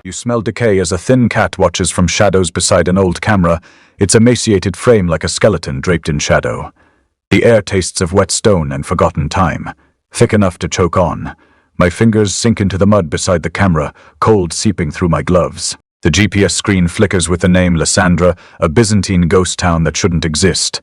You smell decay as a thin cat watches from shadows beside an old camera, its emaciated frame like a skeleton draped in shadow. The air tastes of wet stone and forgotten time, thick enough to choke on. My fingers sink into the mud beside the camera, cold seeping through my gloves. The GPS screen flickers with the name Lysandra, a Byzantine ghost town that shouldn't exist.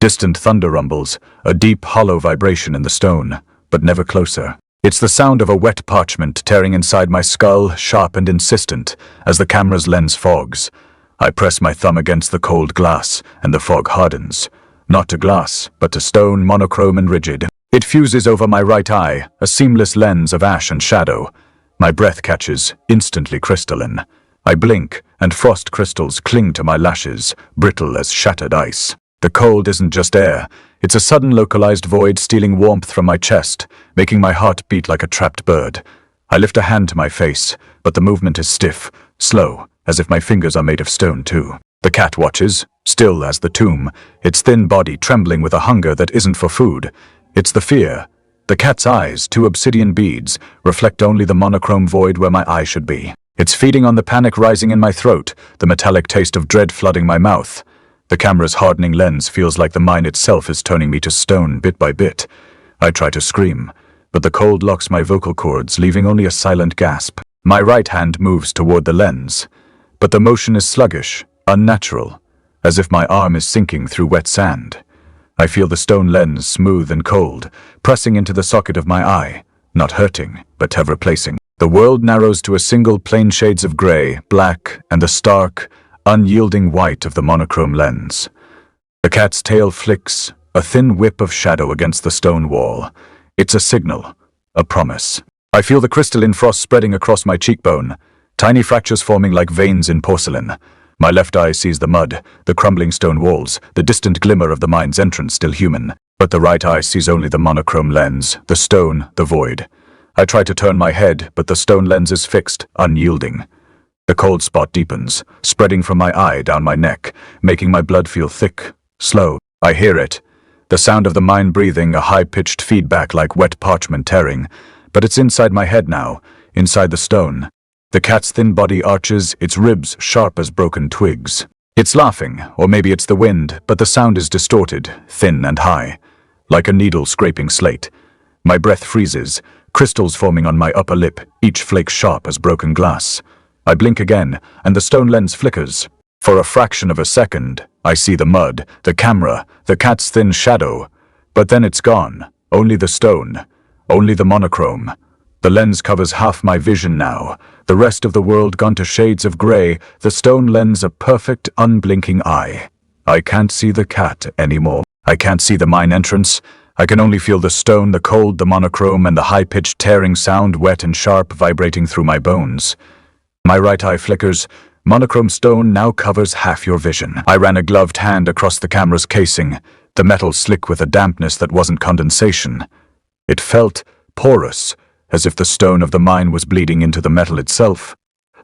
Distant thunder rumbles, a deep, hollow vibration in the stone, but never closer. It's the sound of a wet parchment tearing inside my skull, sharp and insistent, as the camera's lens fogs. I press my thumb against the cold glass, and the fog hardens. Not to glass, but to stone, monochrome and rigid. It fuses over my right eye, a seamless lens of ash and shadow. My breath catches, instantly crystalline. I blink, and frost crystals cling to my lashes, brittle as shattered ice. The cold isn't just air. It's a sudden localized void stealing warmth from my chest, making my heart beat like a trapped bird. I lift a hand to my face, but the movement is stiff, slow, as if my fingers are made of stone too. The cat watches, still as the tomb, its thin body trembling with a hunger that isn't for food. It's the fear. The cat's eyes, two obsidian beads, reflect only the monochrome void where my eye should be. It's feeding on the panic rising in my throat, the metallic taste of dread flooding my mouth. The camera's hardening lens feels like the mine itself is turning me to stone bit by bit. I try to scream, but the cold locks my vocal cords, leaving only a silent gasp. My right hand moves toward the lens, but the motion is sluggish, unnatural, as if my arm is sinking through wet sand. I feel the stone lens smooth and cold, pressing into the socket of my eye, not hurting, but ever replacing. The world narrows to a single plain shades of gray, black, and the stark, unyielding white of the monochrome lens. The cat's tail flicks, a thin whip of shadow against the stone wall. It's a signal, a promise. I feel the crystalline frost spreading across my cheekbone, tiny fractures forming like veins in porcelain. My left eye sees the mud, the crumbling stone walls, the distant glimmer of the mine's entrance still human. But the right eye sees only the monochrome lens, the stone, the void. I try to turn my head, but the stone lens is fixed, unyielding. The cold spot deepens, spreading from my eye down my neck, making my blood feel thick, slow. I hear it. The sound of the mine breathing, a high-pitched feedback like wet parchment tearing. But it's inside my head now, inside the stone. The cat's thin body arches, its ribs sharp as broken twigs. It's laughing, or maybe it's the wind, but the sound is distorted, thin and high, like a needle scraping slate. My breath freezes, crystals forming on my upper lip, each flake sharp as broken glass. I blink again, and the stone lens flickers. For a fraction of a second, I see the mud, the camera, the cat's thin shadow. But then it's gone. Only the stone. Only the monochrome. The lens covers half my vision now. The rest of the world gone to shades of gray, the stone lens a perfect, unblinking eye. I can't see the cat anymore. I can't see the mine entrance. I can only feel the stone, the cold, the monochrome, and the high-pitched tearing sound, wet and sharp, vibrating through my bones. My right eye flickers. Monochrome stone now covers half your vision. I ran a gloved hand across the camera's casing, the metal slick with a dampness that wasn't condensation. It felt porous, as if the stone of the mine was bleeding into the metal itself.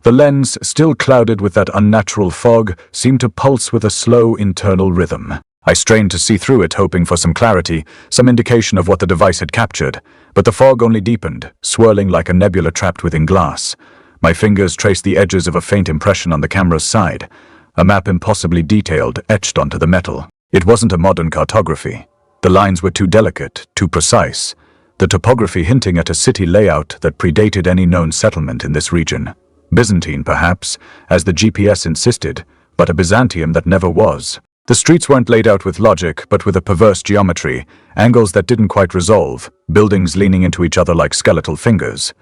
The lens, still clouded with that unnatural fog, seemed to pulse with a slow internal rhythm. I strained to see through it, hoping for some clarity, some indication of what the device had captured, but the fog only deepened, swirling like a nebula trapped within glass. My fingers traced the edges of a faint impression on the camera's side, a map impossibly detailed, etched onto the metal. It wasn't a modern cartography. The lines were too delicate, too precise, the topography hinting at a city layout that predated any known settlement in this region. Byzantine, perhaps, as the GPS insisted, but a Byzantium that never was. The streets weren't laid out with logic, but with a perverse geometry, angles that didn't quite resolve, buildings leaning into each other like skeletal fingers.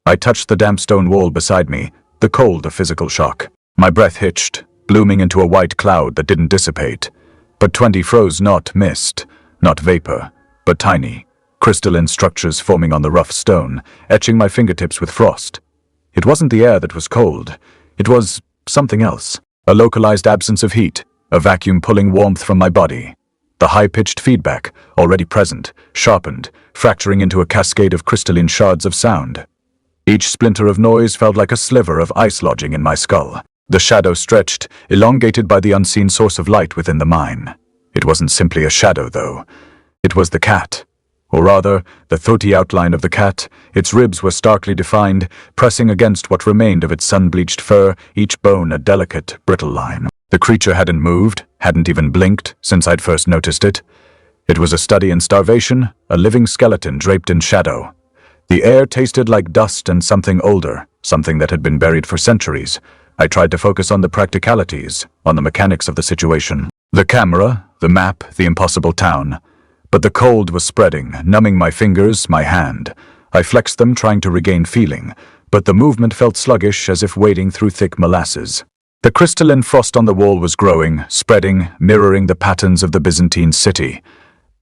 I touched the damp stone wall beside me, the cold a physical shock. My breath hitched, blooming into a white cloud that didn't dissipate. But 20 froze, not mist, not vapor, but tiny, crystalline structures forming on the rough stone, etching my fingertips with frost. It wasn't the air that was cold. It was something else. A localized absence of heat, a vacuum pulling warmth from my body. The high-pitched feedback, already present, sharpened, fracturing into a cascade of crystalline shards of sound. Each splinter of noise felt like a sliver of ice lodging in my skull. The shadow stretched, elongated by the unseen source of light within the mine. It wasn't simply a shadow, though. It was the cat. Or rather, the throaty outline of the cat. Its ribs were starkly defined, pressing against what remained of its sun-bleached fur, each bone a delicate, brittle line. The creature hadn't moved, hadn't even blinked, since I'd first noticed it. It was a study in starvation, a living skeleton draped in shadow. The air tasted like dust and something older, something that had been buried for centuries. I tried to focus on the practicalities, on the mechanics of the situation. The camera, the map, the impossible town. But the cold was spreading, numbing my fingers, my hand. I flexed them, trying to regain feeling, but the movement felt sluggish, as if wading through thick molasses. The crystalline frost on the wall was growing, spreading, mirroring the patterns of the Byzantine city.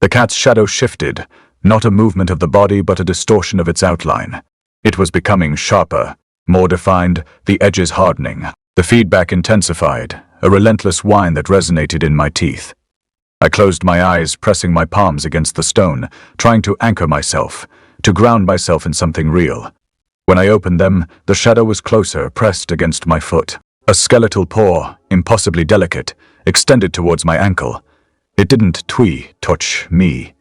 The cat's shadow shifted, not a movement of the body but a distortion of its outline. It was becoming sharper, more defined, the edges hardening. The feedback intensified, a relentless whine that resonated in my teeth. I closed my eyes, pressing my palms against the stone, trying to anchor myself, to ground myself in something real. When I opened them, the shadow was closer, pressed against my foot. A skeletal paw, impossibly delicate, extended towards my ankle. It didn't touch me.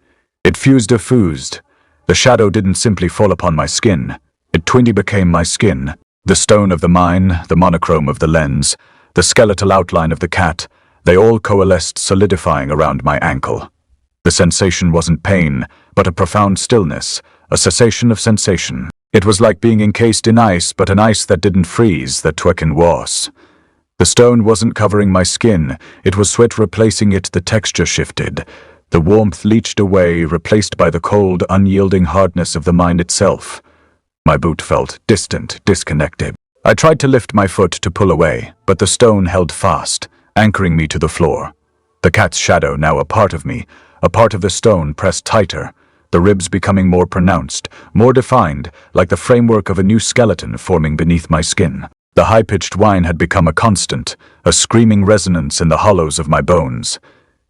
It fused. The shadow didn't simply fall upon my skin. It became my skin. The stone of the mine, the monochrome of the lens, the skeletal outline of the cat, they all coalesced, solidifying around my ankle. The sensation wasn't pain, but a profound stillness, a cessation of sensation. It was like being encased in ice, but an ice that didn't freeze, that twekken was. The stone wasn't covering my skin, it was sweat replacing it. The texture shifted. The warmth leached away, replaced by the cold, unyielding hardness of the mine itself. My boot felt distant, disconnected. I tried to lift my foot to pull away, but the stone held fast, anchoring me to the floor. The cat's shadow, now a part of me, a part of the stone, pressed tighter, the ribs becoming more pronounced, more defined, like the framework of a new skeleton forming beneath my skin. The high-pitched whine had become a constant, a screaming resonance in the hollows of my bones.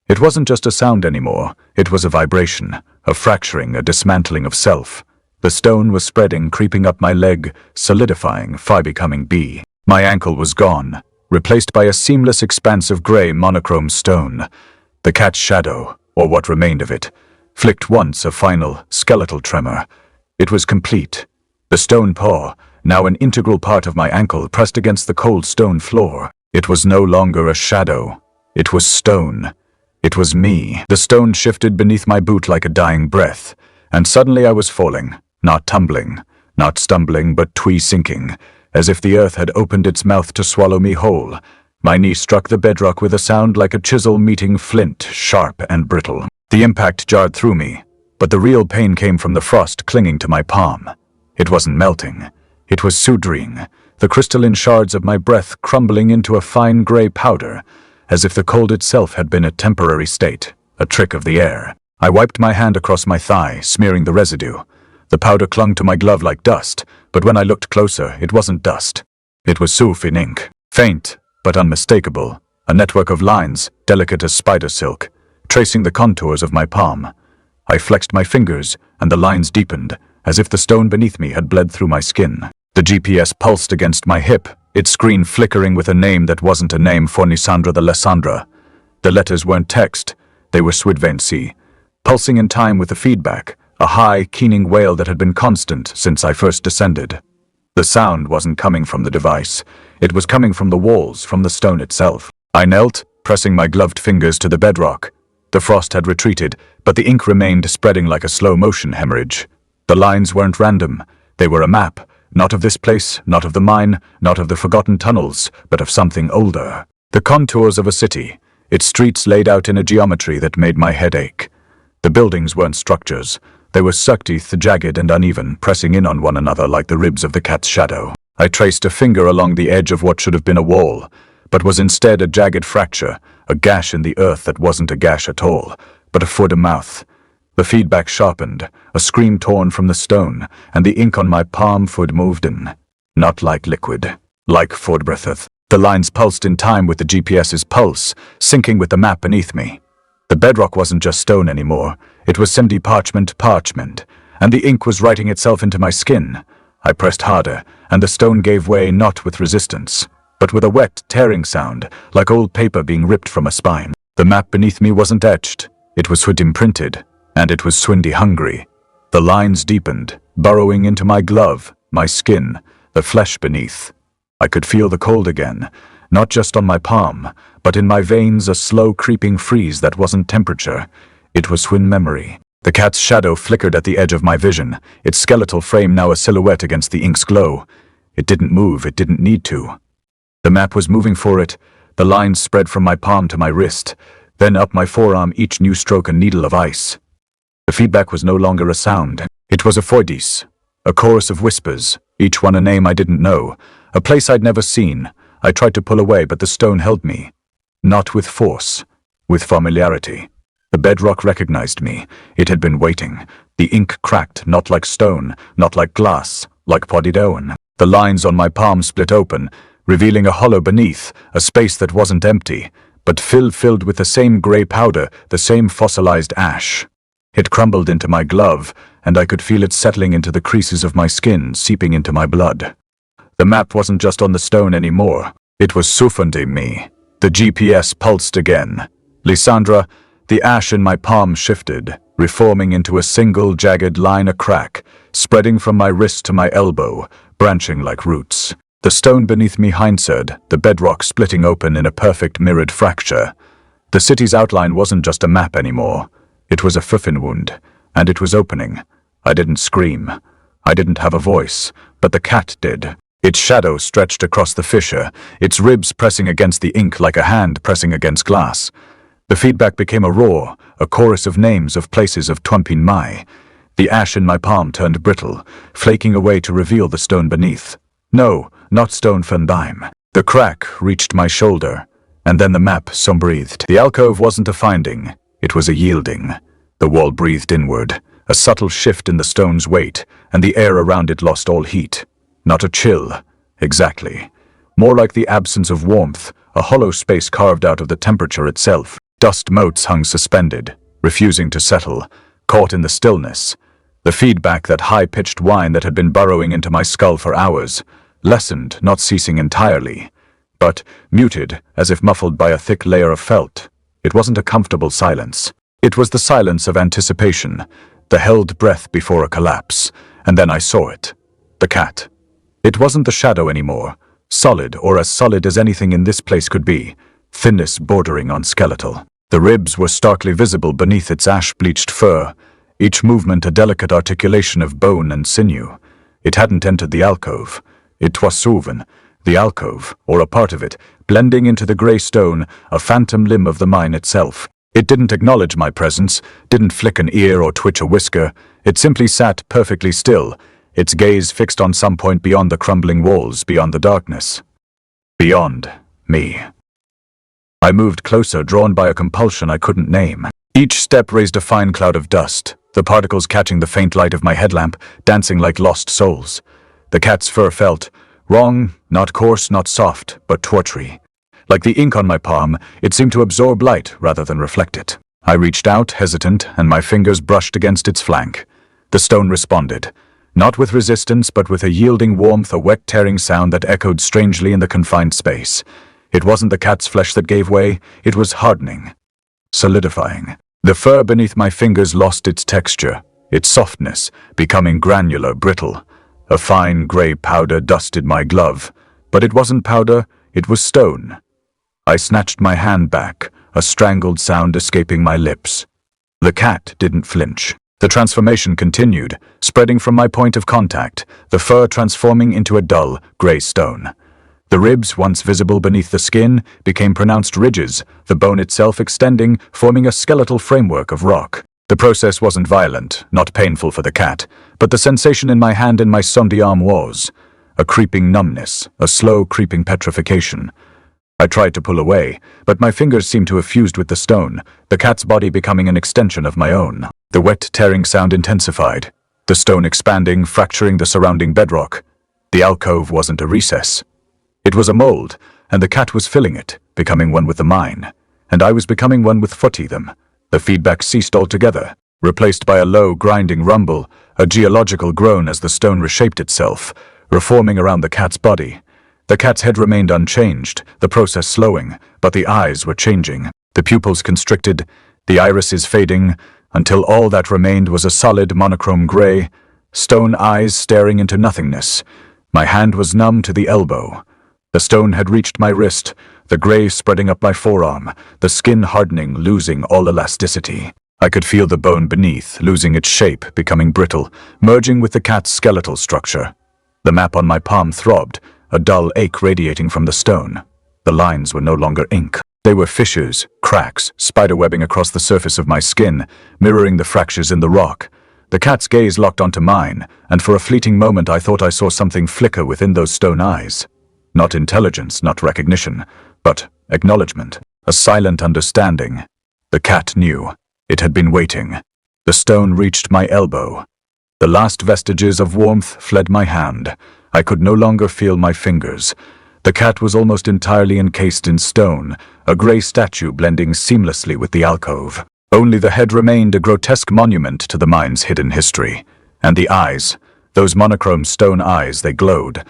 It wasn't just a sound anymore, it was a vibration, a fracturing, a dismantling of self. The stone was spreading, creeping up my leg, solidifying, becoming B. My ankle was gone, replaced by a seamless expanse of gray monochrome stone. The cat's shadow, or what remained of it, flicked once, a final, skeletal tremor. It was complete. The stone paw, now an integral part of my ankle, pressed against the cold stone floor. It was no longer a shadow. It was stone. It was me. The stone shifted beneath my boot like a dying breath, and suddenly I was falling, not tumbling, not stumbling, but sinking, as if the earth had opened its mouth to swallow me whole. My knee struck the bedrock with a sound like a chisel meeting flint, sharp and brittle. The impact jarred through me, but the real pain came from the frost clinging to my palm. It wasn't melting. It was soudering, the crystalline shards of my breath crumbling into a fine gray powder, as if the cold itself had been a temporary state, a trick of the air. I wiped my hand across my thigh, smearing the residue. The powder clung to my glove like dust, but when I looked closer, it wasn't dust. It was soufin ink, faint but unmistakable, a network of lines, delicate as spider silk, tracing the contours of my palm. I flexed my fingers, and the lines deepened, as if the stone beneath me had bled through my skin. The GPS pulsed against my hip, its screen flickering with a name that wasn't a name for Lysandra the Lysandra. The letters weren't text, they were swidvency, pulsing in time with the feedback, a high, keening wail that had been constant since I first descended. The sound wasn't coming from the device. It was coming from the walls, from the stone itself. I knelt, pressing my gloved fingers to the bedrock. The frost had retreated, but the ink remained, spreading like a slow-motion hemorrhage. The lines weren't random. They were a map, not of this place, not of the mine, not of the forgotten tunnels, but of something older. The contours of a city, its streets laid out in a geometry that made my head ache. The buildings weren't structures. They were suck-teeth, jagged and uneven, pressing in on one another like the ribs of the cat's shadow. I traced a finger along the edge of what should have been a wall, but was instead a jagged fracture, a gash in the earth that wasn't a gash at all, but a foot of mouth. The feedback sharpened, a scream torn from the stone, and the ink on my palm moved in. Not like liquid, like breatheth. The lines pulsed in time with the GPS's pulse, syncing with the map beneath me. The bedrock wasn't just stone anymore. It was semi-parchment, and the ink was writing itself into my skin. I pressed harder, and the stone gave way, not with resistance, but with a wet, tearing sound, like old paper being ripped from a spine. The map beneath me wasn't etched. It was imprinted, and it was swindy hungry. The lines deepened, burrowing into my glove, my skin, the flesh beneath. I could feel the cold again, not just on my palm, but in my veins, a slow creeping freeze that wasn't temperature. It was twin memory. The cat's shadow flickered at the edge of my vision, its skeletal frame now a silhouette against the ink's glow. It didn't move, it didn't need to. The map was moving for it. The lines spread from my palm to my wrist, then up my forearm, each new stroke a needle of ice. The feedback was no longer a sound. It was a foides, a chorus of whispers, each one a name I didn't know, a place I'd never seen. I tried to pull away, but the stone held me. Not with force, with familiarity. The bedrock recognized me. It had been waiting. The ink cracked, not like stone, not like glass, like potted Omen. The lines on my palm split open, revealing a hollow beneath, a space that wasn't empty, but filled with the same gray powder, the same fossilized ash. It crumbled into my glove, and I could feel it settling into the creases of my skin, seeping into my blood. The map wasn't just on the stone anymore. It was softened me. The GPS pulsed again. Lysandra, the ash in my palm shifted, reforming into a single jagged line, a crack, spreading from my wrist to my elbow, branching like roots. The stone beneath me hindside, the bedrock splitting open in a perfect mirrored fracture. The city's outline wasn't just a map anymore. It was a fuffin wound, and it was opening. I didn't scream. I didn't have a voice, but the cat did. Its shadow stretched across the fissure, its ribs pressing against the ink like a hand pressing against glass. The feedback became a roar, a chorus of names, of places, of Twampin Mai. The ash in my palm turned brittle, flaking away to reveal the stone beneath. No, not stone Fendime. The crack reached my shoulder, and then the map some-breathed. The alcove wasn't a finding, it was a yielding. The wall breathed inward, a subtle shift in the stone's weight, and the air around it lost all heat. Not a chill, exactly. More like the absence of warmth, a hollow space carved out of the temperature itself. Dust motes hung suspended, refusing to settle, caught in the stillness. The feedback, that high-pitched whine that had been burrowing into my skull for hours, lessened, not ceasing entirely, but muted, as if muffled by a thick layer of felt. It wasn't a comfortable silence. It was the silence of anticipation, the held breath before a collapse. And then I saw it. The cat. It wasn't the shadow anymore, solid, or as solid as anything in this place could be, thinness bordering on skeletal. The ribs were starkly visible beneath its ash-bleached fur, each movement a delicate articulation of bone and sinew. It hadn't entered the alcove. It was soven, the alcove, or a part of it, blending into the grey stone, a phantom limb of the mine itself. It didn't acknowledge my presence, didn't flick an ear or twitch a whisker. It simply sat perfectly still, its gaze fixed on some point beyond the crumbling walls, beyond the darkness. Beyond me. I moved closer, drawn by a compulsion I couldn't name. Each step raised a fine cloud of dust, the particles catching the faint light of my headlamp, dancing like lost souls. The cat's fur felt wrong, not coarse, not soft, but tortury. Like the ink on my palm, it seemed to absorb light rather than reflect it. I reached out, hesitant, and my fingers brushed against its flank. The stone responded, not with resistance, but with a yielding warmth, a wet tearing sound that echoed strangely in the confined space. It wasn't the cat's flesh that gave way, it was hardening, solidifying. The fur beneath my fingers lost its texture, its softness, becoming granular, brittle. A fine grey powder dusted my glove, but it wasn't powder, it was stone. I snatched my hand back, a strangled sound escaping my lips. The cat didn't flinch. The transformation continued, spreading from my point of contact, the fur transforming into a dull, grey stone. The ribs, once visible beneath the skin, became pronounced ridges, the bone itself extending, forming a skeletal framework of rock. The process wasn't violent, not painful for the cat, but the sensation in my hand and my sondy arm was a creeping numbness, a slow creeping petrification. I tried to pull away, but my fingers seemed to have fused with the stone, the cat's body becoming an extension of my own. The wet, tearing sound intensified, the stone expanding, fracturing the surrounding bedrock. The alcove wasn't a recess. It was a mold, and the cat was filling it, becoming one with the mine. And I was becoming one with them. The feedback ceased altogether, replaced by a low, grinding rumble, a geological groan as the stone reshaped itself, reforming around the cat's body. The cat's head remained unchanged, the process slowing, but the eyes were changing. The pupils constricted, the irises fading, until all that remained was a solid monochrome gray, stone eyes staring into nothingness. My hand was numb to the elbow. The stone had reached my wrist, the gray spreading up my forearm, the skin hardening, losing all elasticity. I could feel the bone beneath, losing its shape, becoming brittle, merging with the cat's skeletal structure. The map on my palm throbbed, a dull ache radiating from the stone. The lines were no longer ink. They were fissures, cracks, spiderwebbing across the surface of my skin, mirroring the fractures in the rock. The cat's gaze locked onto mine, and for a fleeting moment I thought I saw something flicker within those stone eyes. Not intelligence, not recognition, but acknowledgement. A silent understanding. The cat knew. It had been waiting. The stone reached my elbow. The last vestiges of warmth fled my hand. I could no longer feel my fingers. The cat was almost entirely encased in stone, a gray statue blending seamlessly with the alcove. Only the head remained a grotesque monument to the mine's hidden history. And the eyes, those monochrome stone eyes, they glowed.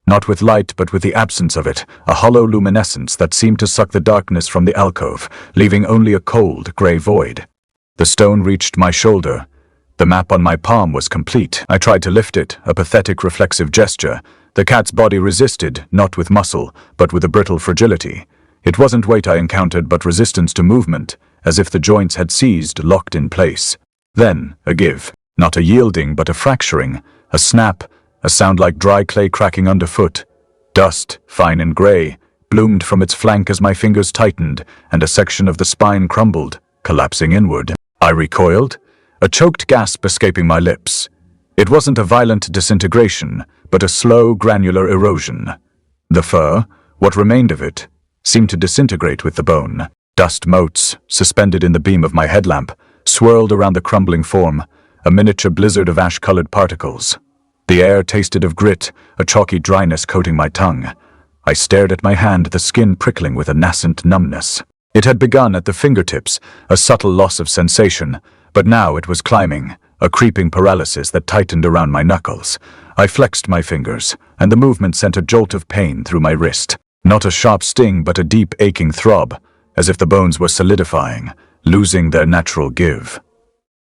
Not with light, but with the absence of it, a hollow luminescence that seemed to suck the darkness from the alcove, leaving only a cold, gray void. The stone reached my shoulder. The map on my palm was complete. I tried to lift it, a pathetic reflexive gesture. The cat's body resisted, not with muscle, but with a brittle fragility. It wasn't weight I encountered, but resistance to movement, as if the joints had seized, locked in place. Then, a give. Not a yielding, but a fracturing. A snap, a sound like dry clay cracking underfoot. Dust, fine and gray, bloomed from its flank as my fingers tightened, and a section of the spine crumbled, collapsing inward. I recoiled, a choked gasp escaping my lips. It wasn't a violent disintegration, but a slow, granular erosion. The fur, what remained of it, seemed to disintegrate with the bone. Dust motes, suspended in the beam of my headlamp, swirled around the crumbling form, a miniature blizzard of ash-colored particles. The air tasted of grit, a chalky dryness coating my tongue. I stared at my hand, the skin prickling with a nascent numbness. It had begun at the fingertips, a subtle loss of sensation, but now it was climbing, a creeping paralysis that tightened around my knuckles. I flexed my fingers, and the movement sent a jolt of pain through my wrist. Not a sharp sting, but a deep, aching throb, as if the bones were solidifying, losing their natural give.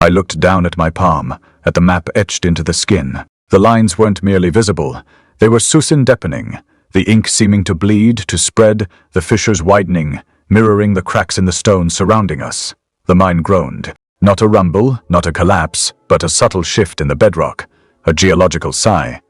I looked down at my palm, at the map etched into the skin. The lines weren't merely visible, they were susan-deepening, the ink seeming to bleed, to spread, the fissures widening, mirroring the cracks in the stone surrounding us. The mine groaned. Not a rumble, not a collapse, but a subtle shift in the bedrock, a geological sigh.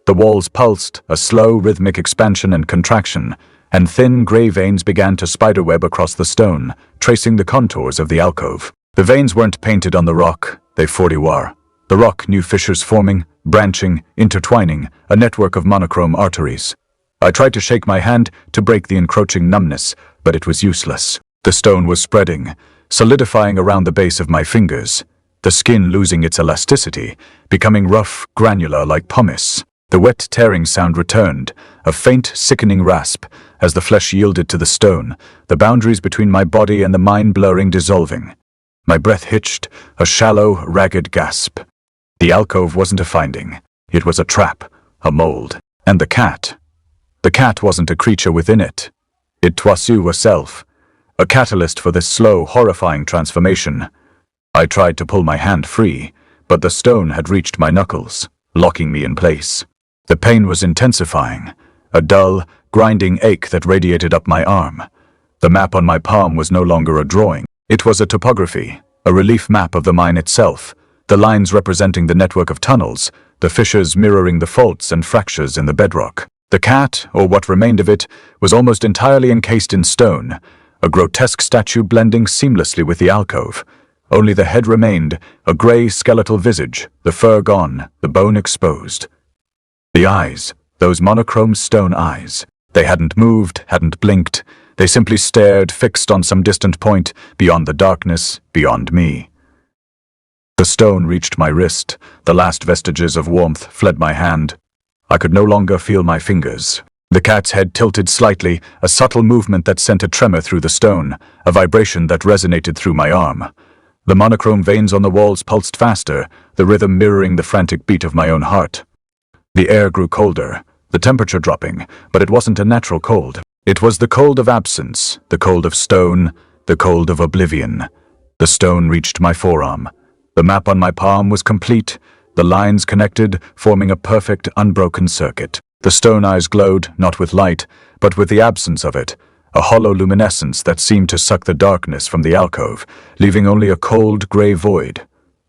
The walls pulsed, a slow, rhythmic expansion and contraction, and thin gray veins began to spiderweb across the stone, tracing the contours of the alcove. The veins weren't painted on the rock, they were. The rock knew fissures forming, branching, intertwining, a network of monochrome arteries. I tried to shake my hand to break the encroaching numbness, but it was useless. The stone was spreading, solidifying around the base of my fingers, the skin losing its elasticity, becoming rough, granular like pumice. The wet tearing sound returned, a faint, sickening rasp, as the flesh yielded to the stone, the boundaries between my body and the mine blurring, dissolving. My breath hitched, a shallow, ragged gasp. The alcove wasn't a finding. It was a trap, a mold. And the cat. The cat wasn't a creature within it. It was a self, a catalyst for this slow, horrifying transformation. I tried to pull my hand free, but the stone had reached my knuckles, locking me in place. The pain was intensifying, a dull, grinding ache that radiated up my arm. The map on my palm was no longer a drawing. It was a topography, a relief map of the mine itself, the lines representing the network of tunnels, the fissures mirroring the faults and fractures in the bedrock. The cat, or what remained of it, was almost entirely encased in stone, a grotesque statue blending seamlessly with the alcove. Only the head remained, a gray skeletal visage, the fur gone, the bone exposed. The eyes, those monochrome stone eyes. They hadn't moved, hadn't blinked. They simply stared, fixed on some distant point, beyond the darkness, beyond me. The stone reached my wrist. The last vestiges of warmth fled my hand. I could no longer feel my fingers. The cat's head tilted slightly, a subtle movement that sent a tremor through the stone, a vibration that resonated through my arm. The monochrome veins on the walls pulsed faster, the rhythm mirroring the frantic beat of my own heart. The air grew colder, the temperature dropping, but it wasn't a natural cold. It was the cold of absence, the cold of stone, the cold of oblivion. The stone reached my forearm. The map on my palm was complete, the lines connected, forming a perfect, unbroken circuit. The stone eyes glowed, not with light, but with the absence of it, a hollow luminescence that seemed to suck the darkness from the alcove, leaving only a cold, gray void.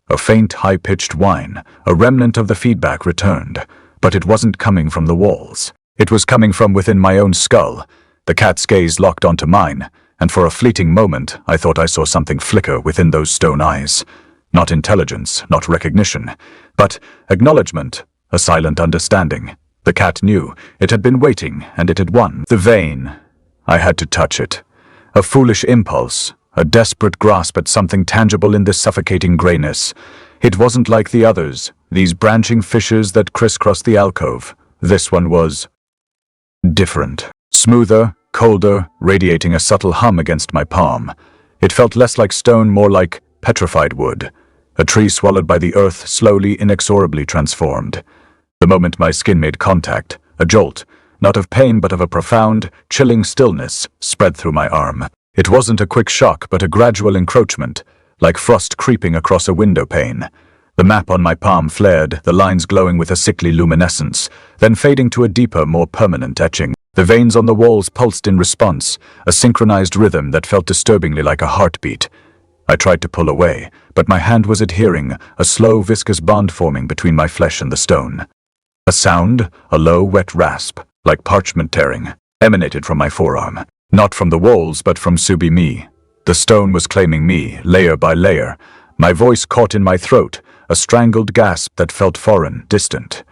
A faint, high-pitched whine, a remnant of the feedback returned, but it wasn't coming from the walls. It was coming from within my own skull. The cat's gaze locked onto mine, and for a fleeting moment I thought I saw something flicker within those stone eyes. Not intelligence, not recognition, but acknowledgement, a silent understanding. The cat knew. It had been waiting, and it had won. The vein. I had to touch it. A foolish impulse, a desperate grasp at something tangible in this suffocating grayness. It wasn't like the others, these branching fissures that crisscrossed the alcove. This one was different. Smoother, colder, radiating a subtle hum against my palm. It felt less like stone, more like petrified wood. A tree swallowed by the earth, slowly, inexorably transformed. The moment my skin made contact, a jolt, not of pain but of a profound, chilling stillness, spread through my arm. It wasn't a quick shock but a gradual encroachment, like frost creeping across a window pane. The map on my palm flared, the lines glowing with a sickly luminescence, then fading to a deeper, more permanent etching. The veins on the walls pulsed in response, a synchronized rhythm that felt disturbingly like a heartbeat. I tried to pull away, but my hand was adhering, a slow, viscous bond forming between my flesh and the stone. A sound, a low, wet rasp, like parchment tearing, emanated from my forearm. Not from the walls, but from Subi me. The stone was claiming me, layer by layer. My voice caught in my throat, a strangled gasp that felt foreign, distant.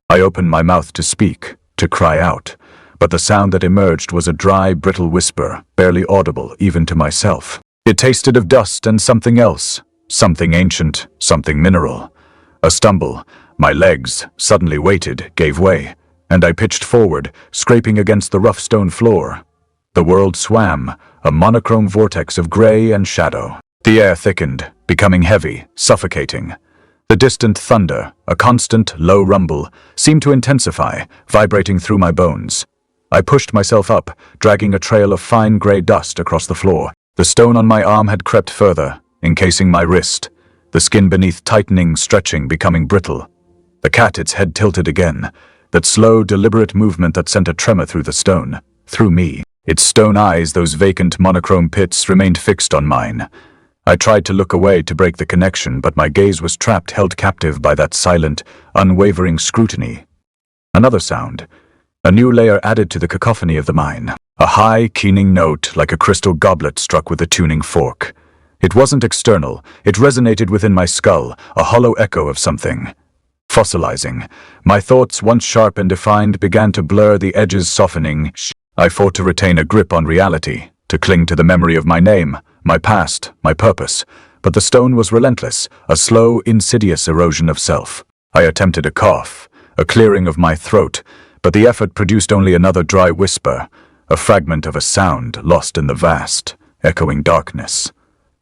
I opened my mouth to speak, to cry out, but the sound that emerged was a dry, brittle whisper, barely audible even to myself. It tasted of dust and something else, something ancient, something mineral. A stumble, my legs, suddenly weighted, gave way, and I pitched forward, scraping against the rough stone floor. The world swam, a monochrome vortex of gray and shadow. The air thickened, becoming heavy, suffocating. The distant thunder, a constant, low rumble, seemed to intensify, vibrating through my bones. I pushed myself up, dragging a trail of fine gray dust across the floor. The stone on my arm had crept further, encasing my wrist, the skin beneath tightening, stretching, becoming brittle. The cat, its head tilted again, that slow, deliberate movement that sent a tremor through the stone, through me. Its stone eyes, those vacant monochrome pits, remained fixed on mine. I tried to look away to break the connection, but my gaze was trapped, held captive by that silent, unwavering scrutiny. Another sound, a new layer added to the cacophony of the mine. A high, keening note, like a crystal goblet struck with a tuning fork. It wasn't external, it resonated within my skull, a hollow echo of something. Fossilizing. My thoughts, once sharp and defined, began to blur, the edges softening. I fought to retain a grip on reality, to cling to the memory of my name, my past, my purpose. But the stone was relentless, a slow, insidious erosion of self. I attempted a cough, a clearing of my throat, but the effort produced only another dry whisper, a fragment of a sound lost in the vast, echoing darkness.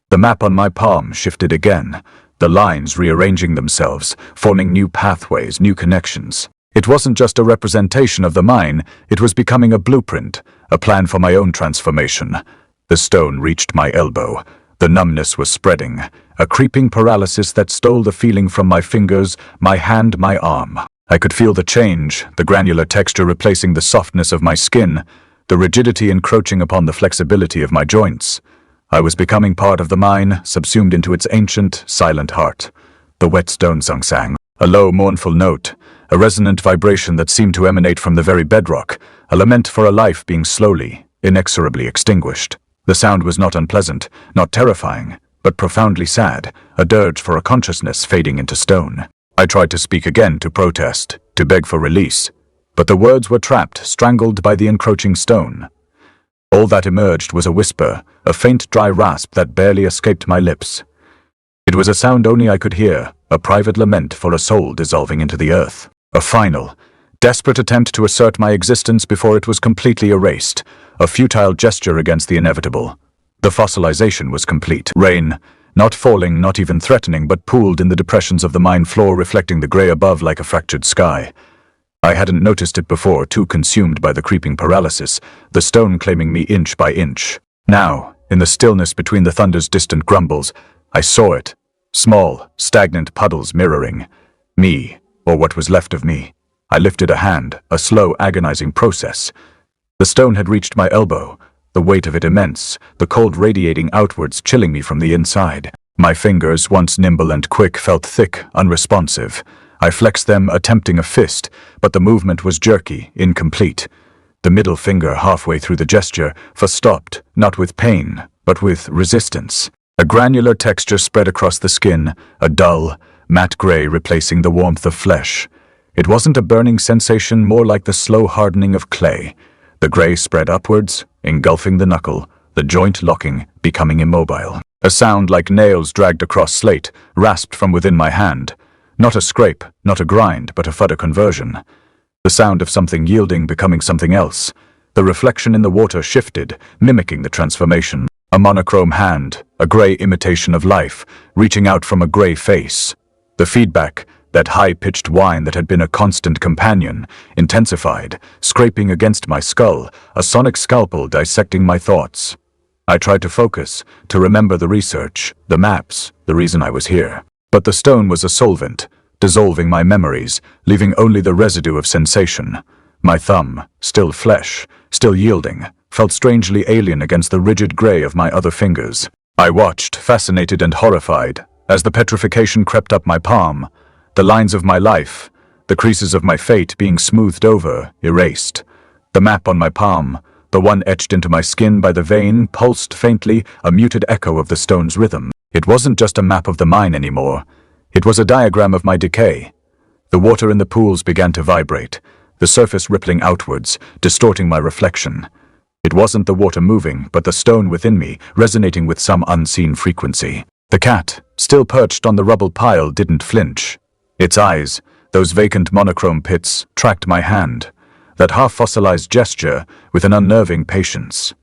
The map on my palm shifted again, the lines rearranging themselves, forming new pathways, new connections. It wasn't just a representation of the mine, it was becoming a blueprint, a plan for my own transformation. The stone reached my elbow. The numbness was spreading, a creeping paralysis that stole the feeling from my fingers, my hand, my arm. I could feel the change, the granular texture replacing the softness of my skin, the rigidity encroaching upon the flexibility of my joints. I was becoming part of the mine, subsumed into its ancient, silent heart. The wet stone sang, a low, mournful note, a resonant vibration that seemed to emanate from the very bedrock, a lament for a life being slowly, inexorably extinguished. The sound was not unpleasant, not terrifying, but profoundly sad, a dirge for a consciousness fading into stone. I tried to speak again, to protest, to beg for release, but the words were trapped, strangled by the encroaching stone. All that emerged was a whisper, a faint dry rasp that barely escaped my lips. It was a sound only I could hear, a private lament for a soul dissolving into the earth. A final, desperate attempt to assert my existence before it was completely erased, a futile gesture against the inevitable. The fossilization was complete. Rain, not falling, not even threatening, but pooled in the depressions of the mine floor, reflecting the gray above like a fractured sky. I hadn't noticed it before, too consumed by the creeping paralysis, the stone claiming me inch by inch. Now, In the stillness between the thunder's distant grumbles, I saw it. Small, stagnant puddles mirroring me, or what was left of me. I lifted a hand, a slow, agonizing process. The stone had reached my elbow, the weight of it immense, the cold radiating outwards, chilling me from the inside. My fingers, once nimble and quick, felt thick, unresponsive. I flexed them, attempting a fist, but the movement was jerky, incomplete. The middle finger, halfway through the gesture, stopped, not with pain, but with resistance. A granular texture spread across the skin, a dull, matte gray replacing the warmth of flesh. It wasn't a burning sensation, more like the slow hardening of clay. The gray spread upwards, engulfing the knuckle, the joint locking, becoming immobile. A sound like nails dragged across slate, rasped from within my hand. Not a scrape, not a grind, but a fudder conversion. The sound of something yielding, becoming something else. The reflection in the water shifted, mimicking the transformation. A monochrome hand, a gray imitation of life, reaching out from a gray face. The feedback, that high-pitched whine that had been a constant companion, intensified, scraping against my skull, a sonic scalpel dissecting my thoughts. I tried to focus, to remember the research, the maps, the reason I was here. But the stone was a solvent, dissolving my memories, leaving only the residue of sensation. My thumb, still flesh, still yielding, felt strangely alien against the rigid gray of my other fingers. I watched, fascinated and horrified, as the petrification crept up my palm, the lines of my life, the creases of my fate being smoothed over, erased. The map on my palm, the one etched into my skin by the vein, pulsed faintly, a muted echo of the stone's rhythm. It wasn't just a map of the mine anymore. It was a diagram of my decay. The water in the pools began to vibrate, the surface rippling outwards, distorting my reflection. It wasn't the water moving, but the stone within me, resonating with some unseen frequency. The cat, still perched on the rubble pile, didn't flinch. Its eyes, those vacant monochrome pits, tracked my hand, that half-fossilized gesture with an unnerving patience.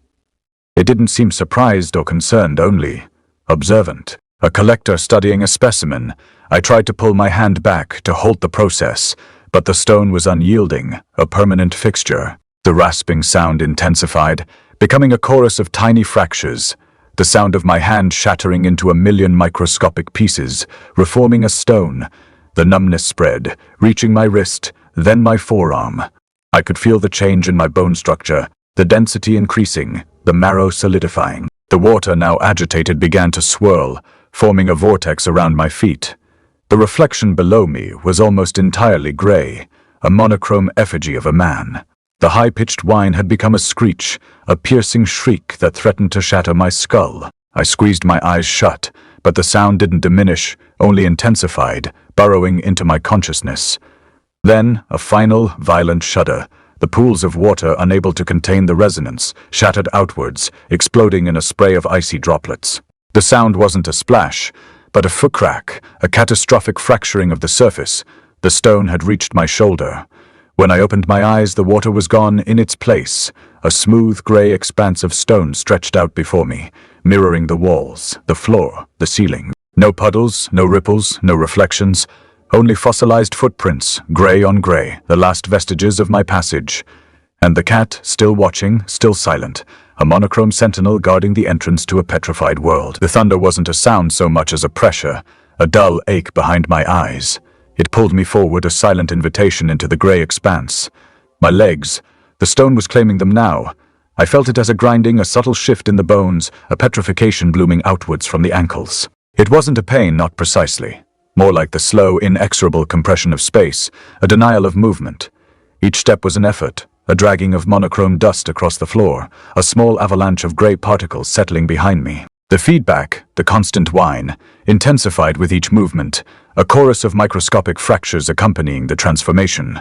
It didn't seem surprised or concerned, only observant. A collector studying a specimen. I tried to pull my hand back to halt the process, but the stone was unyielding, a permanent fixture. The rasping sound intensified, becoming a chorus of tiny fractures, the sound of my hand shattering into a million microscopic pieces, reforming a stone. The numbness spread, reaching my wrist, then my forearm. I could feel the change in my bone structure, the density increasing, the marrow solidifying. The water, now agitated, began to swirl, forming a vortex around my feet. The reflection below me was almost entirely gray, a monochrome effigy of a man. The high-pitched whine had become a screech, a piercing shriek that threatened to shatter my skull. I squeezed my eyes shut, but the sound didn't diminish, only intensified, burrowing into my consciousness. Then, a final, violent shudder. The pools of water, unable to contain the resonance, shattered outwards, exploding in a spray of icy droplets. The sound wasn't a splash, but a foot crack, a catastrophic fracturing of the surface. The stone had reached my shoulder. When I opened my eyes, the water was gone. In its place, a smooth gray expanse of stone stretched out before me, mirroring the walls, the floor, the ceiling. No puddles, no ripples, no reflections, only fossilized footprints, gray on gray, the last vestiges of my passage. And the cat, still watching, still silent, a monochrome sentinel guarding the entrance to a petrified world. The thunder wasn't a sound so much as a pressure, a dull ache behind my eyes. It pulled me forward, a silent invitation into the gray expanse. My legs, the stone was claiming them now. I felt it as a grinding, a subtle shift in the bones, a petrification blooming outwards from the ankles. It wasn't a pain, not precisely. More like the slow, inexorable compression of space, a denial of movement. Each step was an effort, a dragging of monochrome dust across the floor, a small avalanche of gray particles settling behind me. The feedback, the constant whine, intensified with each movement, a chorus of microscopic fractures accompanying the transformation.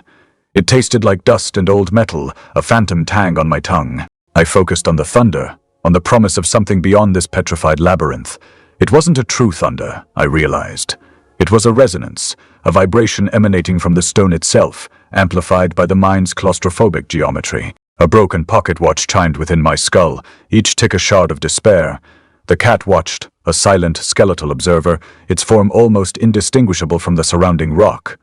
It tasted like dust and old metal, a phantom tang on my tongue. I focused on the thunder, on the promise of something beyond this petrified labyrinth. It wasn't a true thunder, I realized. It was a resonance, a vibration emanating from the stone itself, amplified by the mind's claustrophobic geometry. A broken pocket watch chimed within my skull, each tick a shard of despair. The cat watched, a silent, skeletal observer, its form almost indistinguishable from the surrounding rock.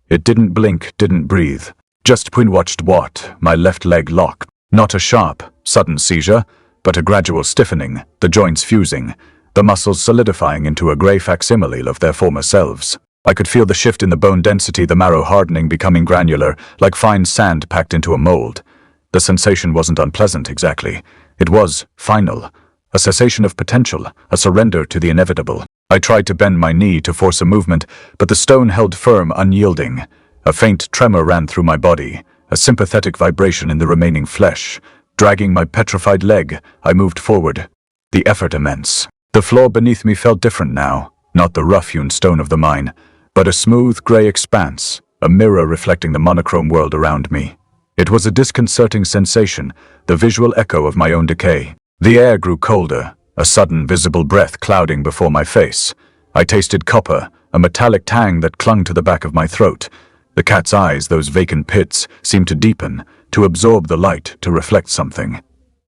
It didn't blink, didn't breathe. Just watched what, my left leg locked. Not a sharp, sudden seizure, but a gradual stiffening, the joints fusing, the muscles solidifying into a grey facsimile of their former selves. I could feel the shift in the bone density, the marrow hardening, becoming granular, like fine sand packed into a mold. The sensation wasn't unpleasant exactly. It was final. A cessation of potential, a surrender to the inevitable. I tried to bend my knee to force a movement, but the stone held firm, unyielding. A faint tremor ran through my body, a sympathetic vibration in the remaining flesh. Dragging my petrified leg, I moved forward. The effort immense. The floor beneath me felt different now, not the rough-hewn stone of the mine, but a smooth grey expanse, a mirror reflecting the monochrome world around me. It was a disconcerting sensation, the visual echo of my own decay. The air grew colder, a sudden visible breath clouding before my face. I tasted copper, a metallic tang that clung to the back of my throat. The cat's eyes, those vacant pits, seemed to deepen, to absorb the light, to reflect something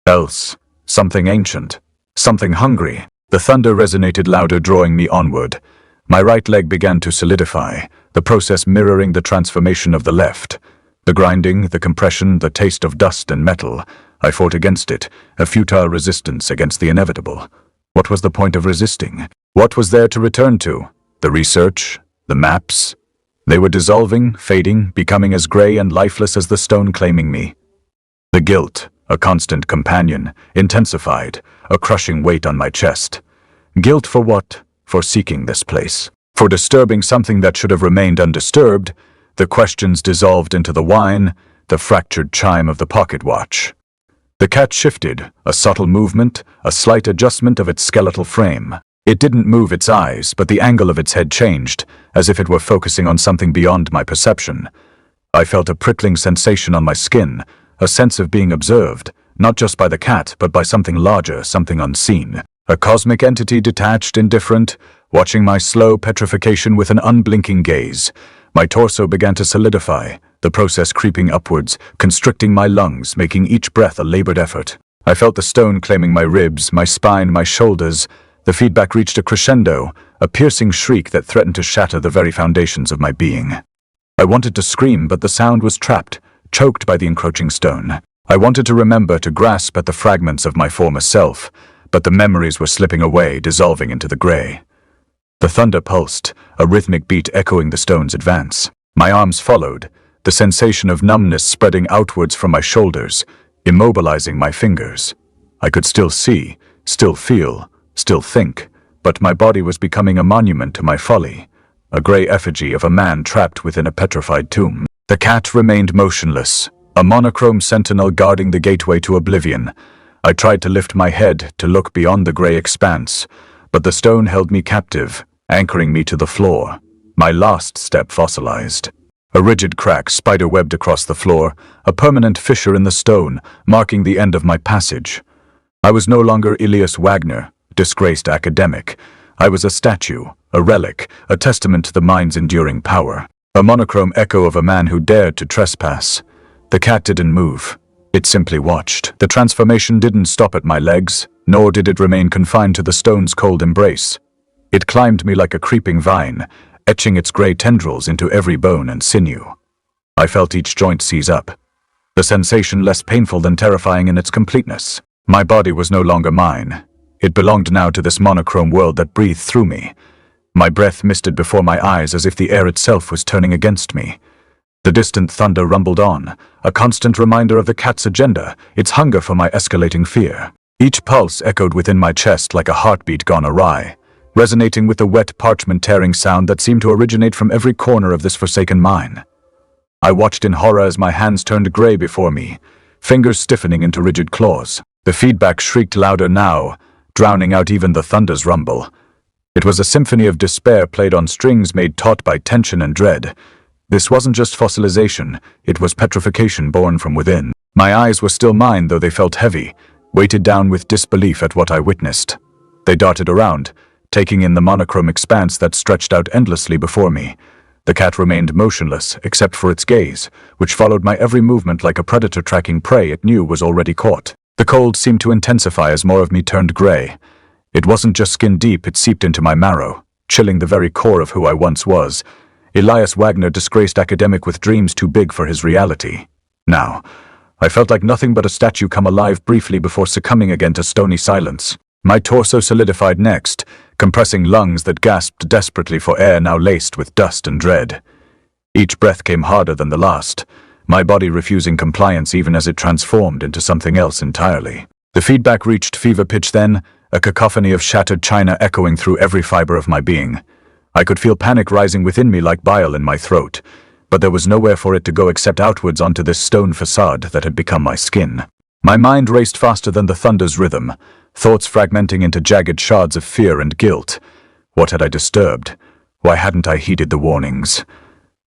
else, something ancient, something hungry. The thunder resonated louder, drawing me onward. My right leg began to solidify, the process mirroring the transformation of the left. The grinding, the compression, the taste of dust and metal. I fought against it, a futile resistance against the inevitable. What was the point of resisting? What was there to return to? The research? The maps? They were dissolving, fading, becoming as grey and lifeless as the stone claiming me. The guilt, a constant companion, intensified, a crushing weight on my chest. Guilt for what? For seeking this place. For disturbing something that should have remained undisturbed. The questions dissolved into the whine, the fractured chime of the pocket watch. The cat shifted, a subtle movement, a slight adjustment of its skeletal frame. It didn't move its eyes, but the angle of its head changed, as if it were focusing on something beyond my perception. I felt a prickling sensation on my skin, a sense of being observed, not just by the cat, but by something larger, something unseen. A cosmic entity detached, indifferent, watching my slow petrification with an unblinking gaze. My torso began to solidify, the process creeping upwards, constricting my lungs, making each breath a labored effort. I felt the stone claiming my ribs, my spine, my shoulders. The feedback reached a crescendo, a piercing shriek that threatened to shatter the very foundations of my being. I wanted to scream, but the sound was trapped, choked by the encroaching stone. I wanted to remember, to grasp at the fragments of my former self, but the memories were slipping away, dissolving into the grey. The thunder pulsed, a rhythmic beat echoing the stone's advance. My arms followed, the sensation of numbness spreading outwards from my shoulders, immobilizing my fingers. I could still see, still feel, still think, but my body was becoming a monument to my folly, a grey effigy of a man trapped within a petrified tomb. The cat remained motionless, a monochrome sentinel guarding the gateway to oblivion. I tried to lift my head, to look beyond the grey expanse, but the stone held me captive, anchoring me to the floor. My last step fossilized. A rigid crack spider-webbed across the floor, a permanent fissure in the stone, marking the end of my passage. I was no longer Elias Wagner, disgraced academic. I was a statue, a relic, a testament to the mind's enduring power. A monochrome echo of a man who dared to trespass. The cat didn't move. It simply watched. The transformation didn't stop at my legs, nor did it remain confined to the stone's cold embrace. It climbed me like a creeping vine, etching its grey tendrils into every bone and sinew. I felt each joint seize up, the sensation less painful than terrifying in its completeness. My body was no longer mine. It belonged now to this monochrome world that breathed through me. My breath misted before my eyes as if the air itself was turning against me. The distant thunder rumbled on, a constant reminder of the cat's agenda, its hunger for my escalating fear. Each pulse echoed within my chest like a heartbeat gone awry, resonating with the wet parchment tearing sound that seemed to originate from every corner of this forsaken mine. I watched in horror as my hands turned grey before me, fingers stiffening into rigid claws. The feedback shrieked louder now, drowning out even the thunder's rumble. It was a symphony of despair played on strings made taut by tension and dread. This wasn't just fossilization, it was petrification born from within. My eyes were still mine, though they felt heavy, weighted down with disbelief at what I witnessed. They darted around, taking in the monochrome expanse that stretched out endlessly before me. The cat remained motionless, except for its gaze, which followed my every movement like a predator tracking prey it knew was already caught. The cold seemed to intensify as more of me turned grey. It wasn't just skin deep, it seeped into my marrow, chilling the very core of who I once was. Elias Wagner, disgraced academic with dreams too big for his reality. Now, I felt like nothing but a statue come alive briefly before succumbing again to stony silence. My torso solidified next, compressing lungs that gasped desperately for air now laced with dust and dread. Each breath came harder than the last, my body refusing compliance even as it transformed into something else entirely. The feedback reached fever pitch then, a cacophony of shattered china echoing through every fiber of my being. I could feel panic rising within me like bile in my throat, but there was nowhere for it to go except outwards onto this stone facade that had become my skin. My mind raced faster than the thunder's rhythm, thoughts fragmenting into jagged shards of fear and guilt. What had I disturbed? Why hadn't I heeded the warnings?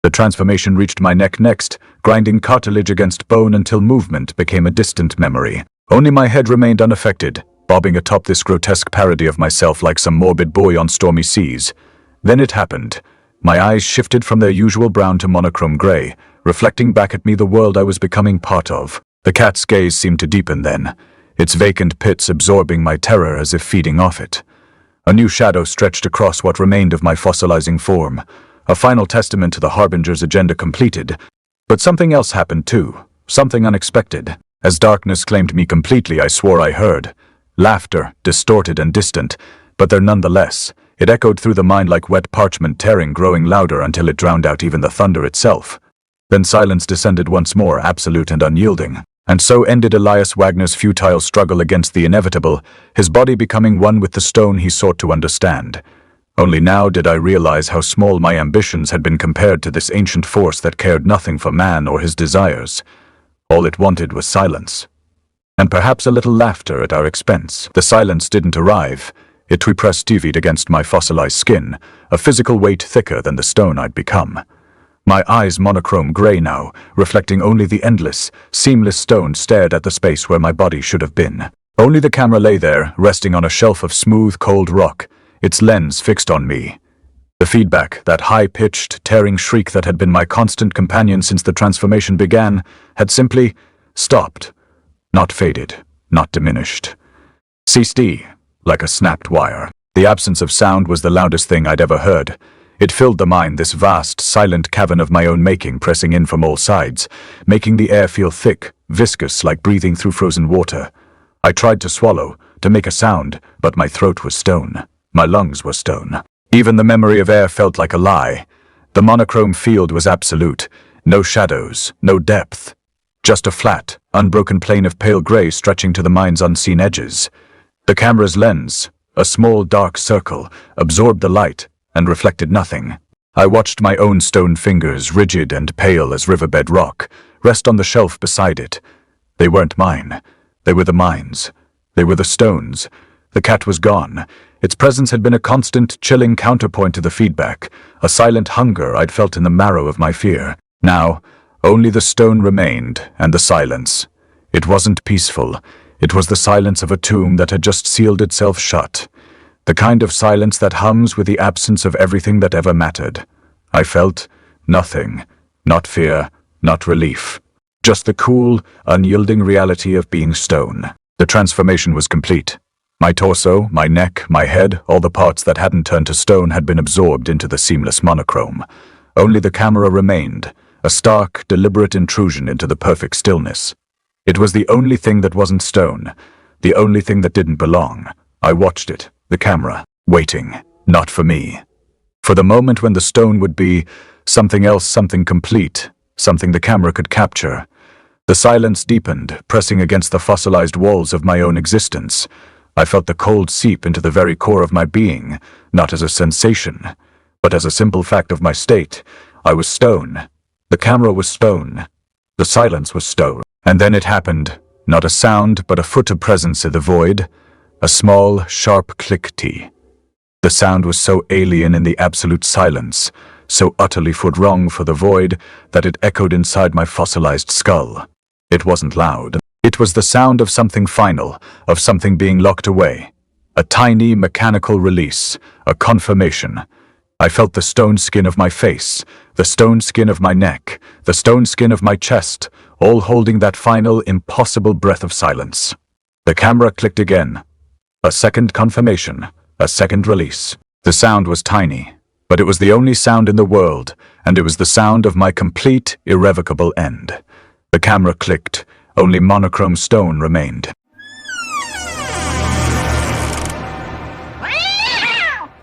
The transformation reached my neck next, grinding cartilage against bone until movement became a distant memory. Only my head remained unaffected, bobbing atop this grotesque parody of myself like some morbid boy on stormy seas. Then it happened. My eyes shifted from their usual brown to monochrome gray, reflecting back at me the world I was becoming part of. The cat's gaze seemed to deepen then, its vacant pits absorbing my terror as if feeding off it. A new shadow stretched across what remained of my fossilizing form, a final testament to the Harbinger's agenda completed. But something else happened too, something unexpected. As darkness claimed me completely, I swore I heard. Laughter, distorted and distant, but there nonetheless. It echoed through the mind like wet parchment tearing, growing louder until it drowned out even the thunder itself. Then silence descended once more, absolute and unyielding. And so ended Elias Wagner's futile struggle against the inevitable, his body becoming one with the stone he sought to understand. Only now did I realize how small my ambitions had been compared to this ancient force that cared nothing for man or his desires. All it wanted was silence. And perhaps a little laughter at our expense. The silence didn't arrive. It repressed against my fossilized skin, a physical weight thicker than the stone I'd become. My eyes monochrome gray now, reflecting only the endless, seamless stone stared at the space where my body should have been. Only the camera lay there, resting on a shelf of smooth, cold rock, its lens fixed on me. The feedback, that high-pitched, tearing shriek that had been my constant companion since the transformation began, had simply stopped. Not faded, not diminished. Ceased, like a snapped wire. The absence of sound was the loudest thing I'd ever heard. It filled the mind, this vast, silent cavern of my own making, pressing in from all sides, making the air feel thick, viscous, like breathing through frozen water. I tried to swallow, to make a sound, but my throat was stone. My lungs were stone. Even the memory of air felt like a lie. The monochrome field was absolute. No shadows, no depth. Just a flat, unbroken plane of pale gray stretching to the mind's unseen edges. The camera's lens, a small dark circle, absorbed the light and reflected nothing. I watched my own stone fingers, rigid and pale as riverbed rock, rest on the shelf beside it. They weren't mine. They were the mind's. They were the stone's. The cat was gone. Its presence had been a constant, chilling counterpoint to the feedback, a silent hunger I'd felt in the marrow of my fear. Now, only the stone remained, and the silence. It wasn't peaceful. It was the silence of a tomb that had just sealed itself shut. The kind of silence that hums with the absence of everything that ever mattered. I felt nothing. Not fear, not relief. Just the cool, unyielding reality of being stone. The transformation was complete. My torso, my neck, my head, all the parts that hadn't turned to stone had been absorbed into the seamless monochrome. Only the camera remained, a stark, deliberate intrusion into the perfect stillness. It was the only thing that wasn't stone, the only thing that didn't belong. I watched it, the camera, waiting, not for me. For the moment when the stone would be something else, something complete, something the camera could capture. The silence deepened, pressing against the fossilized walls of my own existence. I felt the cold seep into the very core of my being, not as a sensation, but as a simple fact of my state. I was stone. The camera was stone. The silence was stone. And then it happened. Not a sound, but a foot of presence in the void. A small, sharp click-tee. The sound was so alien in the absolute silence, so utterly foot-wrong for the void, that it echoed inside my fossilized skull. It wasn't loud. It was the sound of something final, of something being locked away. A tiny, mechanical release, a confirmation. I felt the stone skin of my face, the stone skin of my neck, the stone skin of my chest, all holding that final, impossible breath of silence. The camera clicked again. A second confirmation, a second release. The sound was tiny, but it was the only sound in the world, and it was the sound of my complete, irrevocable end. The camera clicked, Only monochrome stone remained.